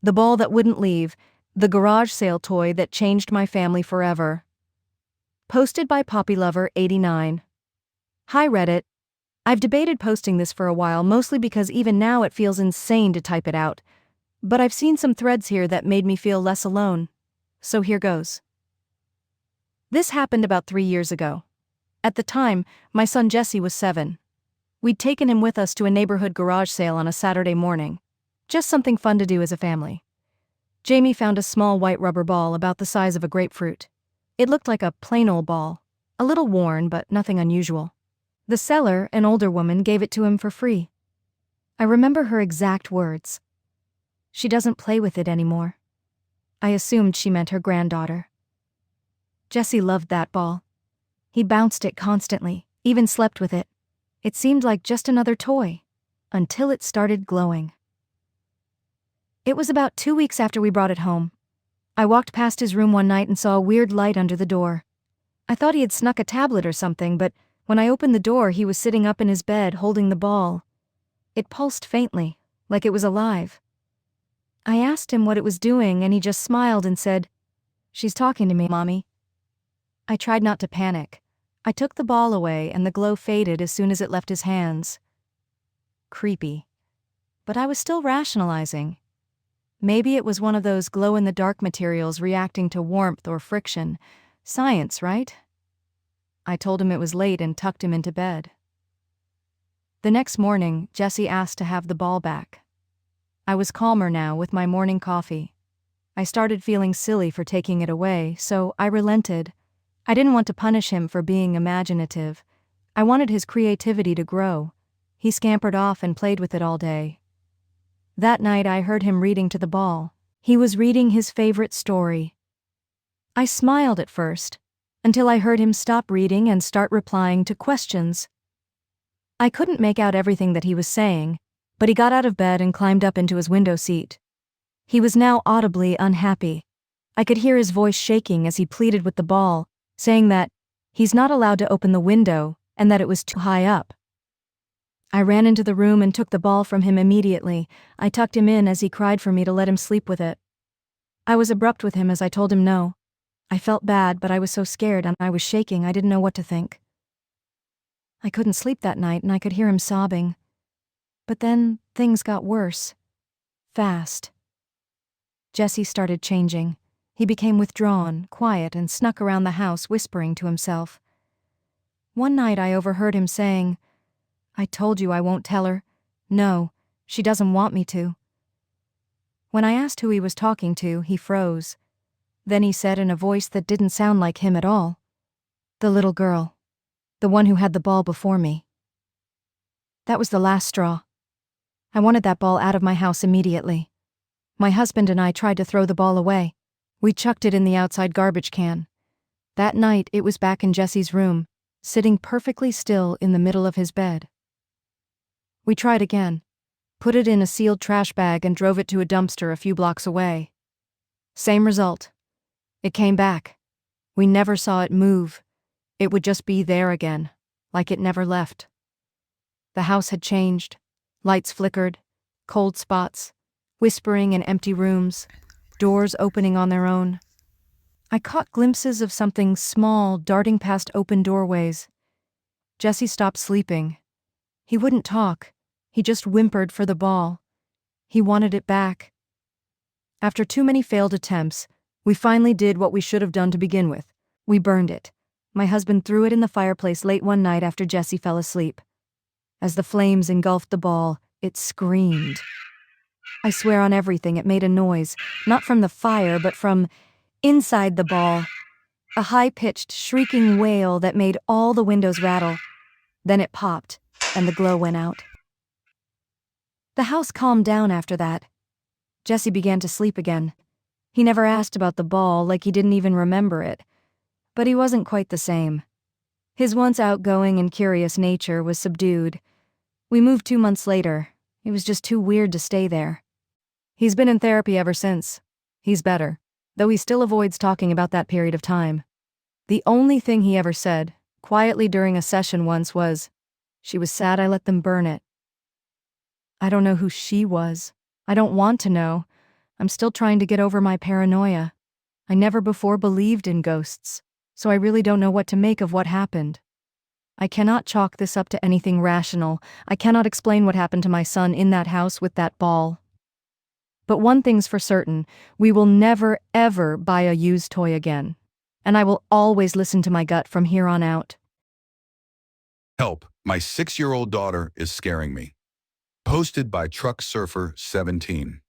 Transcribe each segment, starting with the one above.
The ball that wouldn't leave, the garage sale toy that changed my family forever. Posted by PoppyLover89. Hi Reddit. I've debated posting this for a while, mostly because even now it feels insane to type it out. But I've seen some threads here that made me feel less alone. So here goes. This happened about 3 years ago. At the time, my son Jesse was 7. We'd taken him with us to a neighborhood garage sale on a Saturday morning. Just something fun to do as a family. Jamie found a small white rubber ball about the size of a grapefruit. It looked like a plain old ball, a little worn but nothing unusual. The seller, an older woman, gave it to him for free. I remember her exact words. She doesn't play with it anymore. I assumed she meant her granddaughter. Jesse loved that ball. He bounced it constantly, even slept with it. It seemed like just another toy, until it started glowing. It was about 2 weeks after we brought it home. I walked past his room one night and saw a weird light under the door. I thought he had snuck a tablet or something, but when I opened the door, he was sitting up in his bed holding the ball. It pulsed faintly, like it was alive. I asked him what it was doing, and he just smiled and said, "She's talking to me, Mommy." I tried not to panic. I took the ball away, and the glow faded as soon as it left his hands. Creepy. But I was still rationalizing. Maybe it was one of those glow-in-the-dark materials reacting to warmth or friction. Science, right? I told him it was late and tucked him into bed. The next morning, Jesse asked to have the ball back. I was calmer now with my morning coffee. I started feeling silly for taking it away, so I relented. I didn't want to punish him for being imaginative. I wanted his creativity to grow. He scampered off and played with it all day. That night I heard him reading to the ball. He was reading his favorite story. I smiled at first, until I heard him stop reading and start replying to questions. I couldn't make out everything that he was saying, but he got out of bed and climbed up into his window seat. He was now audibly unhappy. I could hear his voice shaking as he pleaded with the ball, saying that he's not allowed to open the window and that it was too high up. I ran into the room and took the ball from him immediately. I tucked him in as he cried for me to let him sleep with it. I was abrupt with him as I told him no. I felt bad, but I was so scared and I was shaking I didn't know what to think. I couldn't sleep that night and I could hear him sobbing. But then things got worse. Fast. Jesse started changing. He became withdrawn, quiet, and snuck around the house whispering to himself. One night I overheard him saying, "I told you I won't tell her. No, she doesn't want me to." When I asked who he was talking to, he froze. Then he said in a voice that didn't sound like him at all, "The little girl. The one who had the ball before me." That was the last straw. I wanted that ball out of my house immediately. My husband and I tried to throw the ball away. We chucked it in the outside garbage can. That night it was back in Jesse's room, sitting perfectly still in the middle of his bed. We tried again, put it in a sealed trash bag and drove it to a dumpster a few blocks away. Same result. It came back. We never saw it move. It would just be there again, like it never left. The house had changed. Lights flickered, cold spots, whispering in empty rooms, doors opening on their own. I caught glimpses of something small darting past open doorways. Jesse stopped sleeping. He wouldn't talk. He just whimpered for the ball. He wanted it back. After too many failed attempts, we finally did what we should have done to begin with. We burned it. My husband threw it in the fireplace late one night after Jesse fell asleep. As the flames engulfed the ball, it screamed. I swear on everything it made a noise, not from the fire, but from inside the ball. A high-pitched, shrieking wail that made all the windows rattle. Then it popped, and the glow went out. The house calmed down after that. Jesse began to sleep again. He never asked about the ball, like he didn't even remember it. But he wasn't quite the same. His once outgoing and curious nature was subdued. We moved 2 months later. It was just too weird to stay there. He's been in therapy ever since. He's better, though he still avoids talking about that period of time. The only thing he ever said, quietly during a session once, was, "She was sad I let them burn it." I don't know who she was. I don't want to know. I'm still trying to get over my paranoia. I never before believed in ghosts, so I really don't know what to make of what happened. I cannot chalk this up to anything rational. I cannot explain what happened to my son in that house with that ball. But one thing's for certain, we will never, ever buy a used toy again. And I will always listen to my gut from here on out. Help, my 6-year-old daughter is scaring me. Posted by Truck Surfer 17.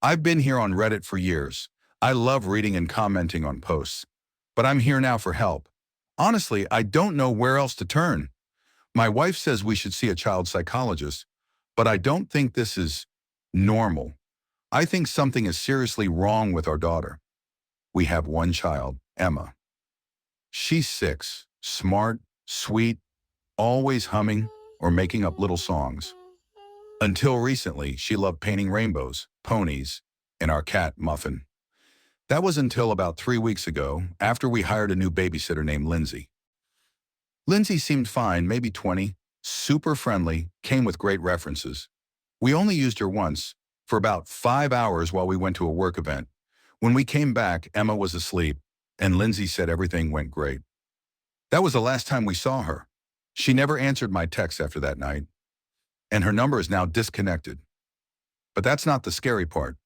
I've been here on Reddit for years. I love reading and commenting on posts. But I'm here now for help. Honestly, I don't know where else to turn. My wife says we should see a child psychologist, but I don't think this is normal. I think something is seriously wrong with our daughter. We have one child, Emma. She's 6, smart, sweet, always humming or making up little songs. Until recently, she loved painting rainbows, ponies, and our cat, Muffin. That was until about 3 weeks ago, after we hired a new babysitter named Lindsay. Lindsay seemed fine, maybe 20, super friendly, came with great references. We only used her once, for about 5 hours while we went to a work event. When we came back, Emma was asleep, and Lindsay said everything went great. That was the last time we saw her. She never answered my texts after that night, and her number is now disconnected. But that's not the scary part.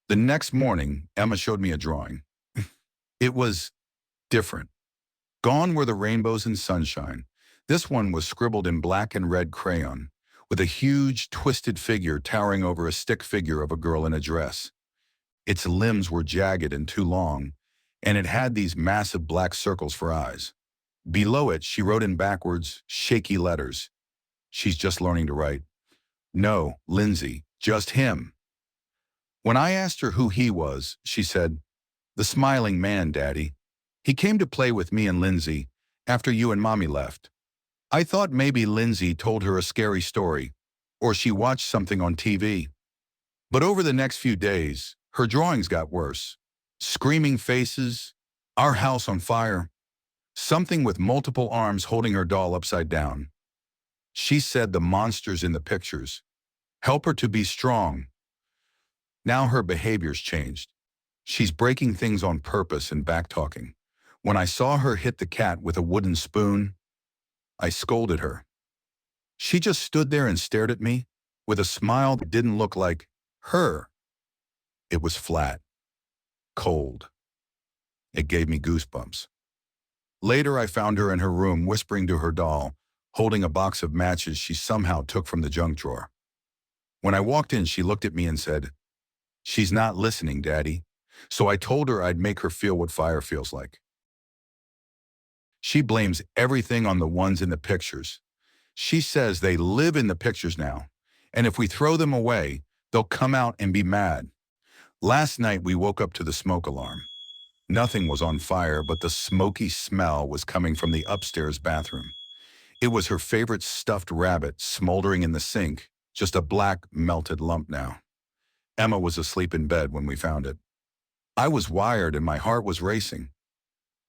The next morning, Emma showed me a drawing. It was different. Gone were the rainbows and sunshine. This one was scribbled in black and red crayon, with a huge, twisted figure towering over a stick figure of a girl in a dress. Its limbs were jagged and too long, and it had these massive black circles for eyes. Below it, she wrote in backwards, shaky letters. She's just learning to write. No, Lindsay, just him. When I asked her who he was, she said, "The smiling man, Daddy. He came to play with me and Lindsay after you and Mommy left." I thought maybe Lindsay told her a scary story, or she watched something on TV. But over the next few days, her drawings got worse. Screaming faces, our house on fire, something with multiple arms holding her doll upside down. She said the monsters in the pictures help her to be strong. Now her behavior's changed. She's breaking things on purpose and backtalking. When I saw her hit the cat with a wooden spoon, I scolded her. She just stood there and stared at me with a smile that didn't look like her. It was flat, cold. It gave me goosebumps. Later, I found her in her room whispering to her doll, holding a box of matches she somehow took from the junk drawer. When I walked in, she looked at me and said, "She's not listening, Daddy." So I told her I'd make her feel what fire feels like. She blames everything on the ones in the pictures. She says they live in the pictures now, and if we throw them away, they'll come out and be mad. Last night, we woke up to the smoke alarm. Nothing was on fire, but the smoky smell was coming from the upstairs bathroom. It was her favorite stuffed rabbit smoldering in the sink, just a black, melted lump now. Emma was asleep in bed when we found it. I was wired and my heart was racing.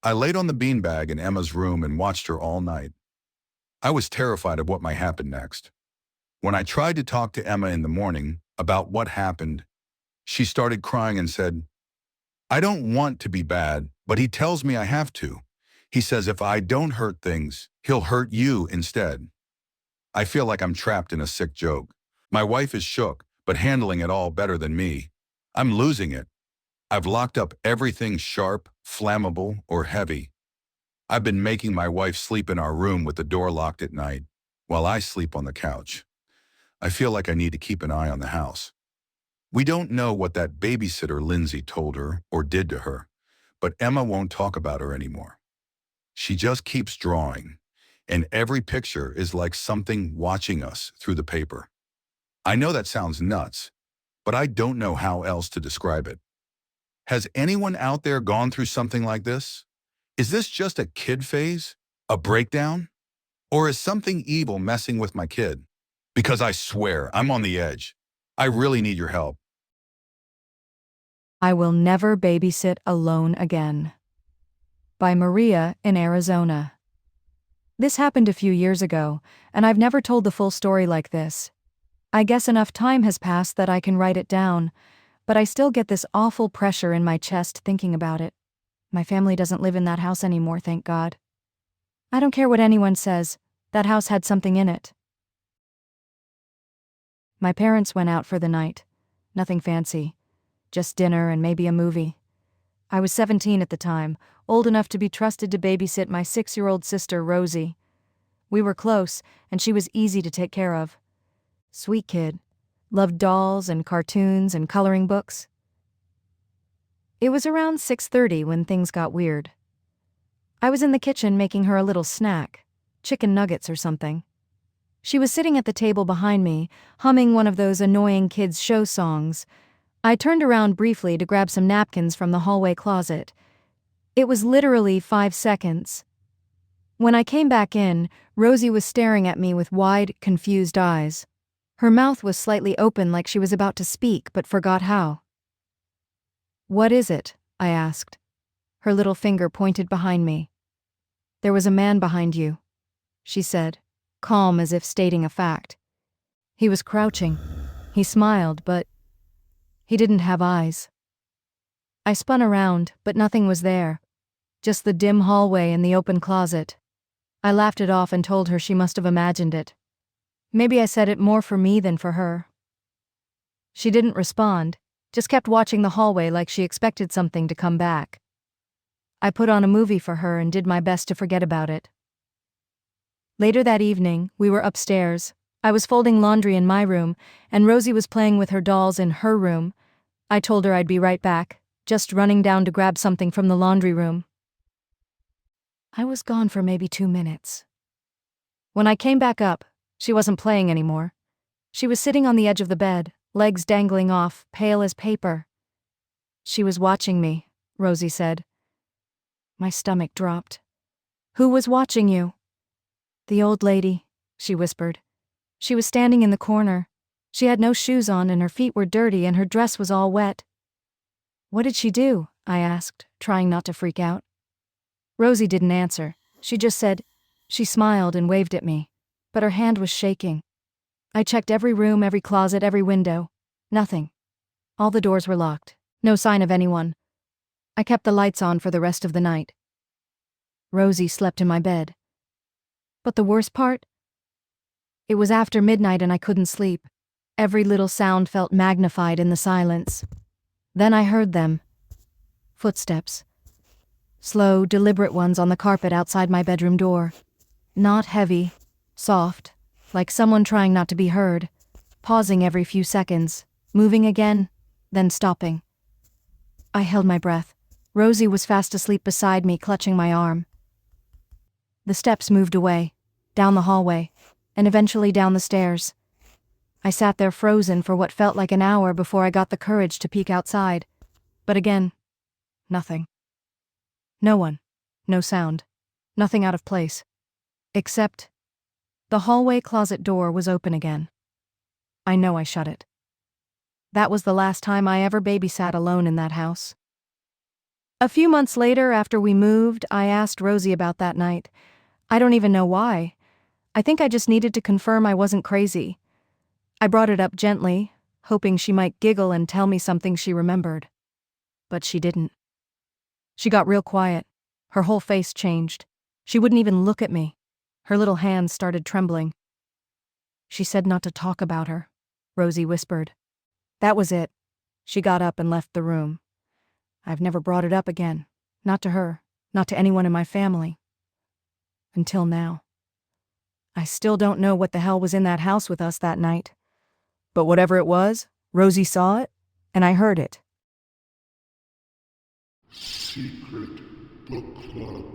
I laid on the beanbag in Emma's room and watched her all night. I was terrified of what might happen next. When I tried to talk to Emma in the morning about what happened, she started crying and said, "I don't want to be bad, but he tells me I have to. He says if I don't hurt things, he'll hurt you instead." I feel like I'm trapped in a sick joke. My wife is shook, but handling it all better than me. I'm losing it. I've locked up everything sharp, flammable, or heavy. I've been making my wife sleep in our room with the door locked at night, while I sleep on the couch. I feel like I need to keep an eye on the house. We don't know what that babysitter Lindsay told her or did to her, but Emma won't talk about her anymore. She just keeps drawing, and every picture is like something watching us through the paper. I know that sounds nuts, but I don't know how else to describe it. Has anyone out there gone through something like this? Is this just a kid phase? A breakdown? Or is something evil messing with my kid? Because I swear, I'm on the edge. I really need your help. I Will Never Babysit Alone Again. By Maria in Arizona. This happened a few years ago, and I've never told the full story like this. I guess enough time has passed that I can write it down, but I still get this awful pressure in my chest thinking about it. My family doesn't live in that house anymore, thank God. I don't care what anyone says, that house had something in it. My parents went out for the night. Nothing fancy. Just dinner and maybe a movie. I was 17 at the time, old enough to be trusted to babysit my 6-year-old sister, Rosie. We were close, and she was easy to take care of. Sweet kid. Loved dolls and cartoons and coloring books. It was around 6:30 when things got weird. I was in the kitchen making her a little snack, chicken nuggets or something. She was sitting at the table behind me, humming one of those annoying kids' show songs. I turned around briefly to grab some napkins from the hallway closet. It was literally 5 seconds. When I came back in, Rosie was staring at me with wide, confused eyes. Her mouth was slightly open like she was about to speak but forgot how. "What is it?" I asked. Her little finger pointed behind me. "There was a man behind you," she said, calm as if stating a fact. He was crouching. He smiled, but he didn't have eyes. I spun around, but nothing was there. Just the dim hallway and the open closet. I laughed it off and told her she must have imagined it. Maybe I said it more for me than for her. She didn't respond, just kept watching the hallway like she expected something to come back. I put on a movie for her and did my best to forget about it. Later that evening, we were upstairs. I was folding laundry in my room, and Rosie was playing with her dolls in her room. I told her I'd be right back, just running down to grab something from the laundry room. I was gone for maybe 2 minutes. When I came back up, she wasn't playing anymore. She was sitting on the edge of the bed, legs dangling off, pale as paper. "She was watching me," Rosie said. My stomach dropped. "Who was watching you?" "The old lady," she whispered. "She was standing in the corner. She had no shoes on and her feet were dirty and her dress was all wet." "What did she do?" I asked, trying not to freak out. Rosie didn't answer. She just said, she smiled and waved at me, but her hand was shaking. I checked every room, every closet, every window. Nothing. All the doors were locked. No sign of anyone. I kept the lights on for the rest of the night. Rosie slept in my bed. But the worst part? It was after midnight and I couldn't sleep. Every little sound felt magnified in the silence. Then I heard them. Footsteps. Slow, deliberate ones on the carpet outside my bedroom door. Not heavy, soft, like someone trying not to be heard, pausing every few seconds, moving again, then stopping. I held my breath. Rosie was fast asleep beside me, clutching my arm. The steps moved away, down the hallway, and eventually down the stairs. I sat there frozen for what felt like an hour before I got the courage to peek outside. But again, nothing. No one. No sound. Nothing out of place. Except the hallway closet door was open again. I know I shut it. That was the last time I ever babysat alone in that house. A few months later, after we moved, I asked Rosie about that night. I don't even know why. I think I just needed to confirm I wasn't crazy. I brought it up gently, hoping she might giggle and tell me something she remembered. But she didn't. She got real quiet. Her whole face changed. She wouldn't even look at me. Her little hands started trembling. "She said not to talk about her," Rosie whispered. That was it. She got up and left the room. I've never brought it up again. Not to her. Not to anyone in my family. Until now. I still don't know what the hell was in that house with us that night. But whatever it was, Rosie saw it, and I heard it. Secret Book Club.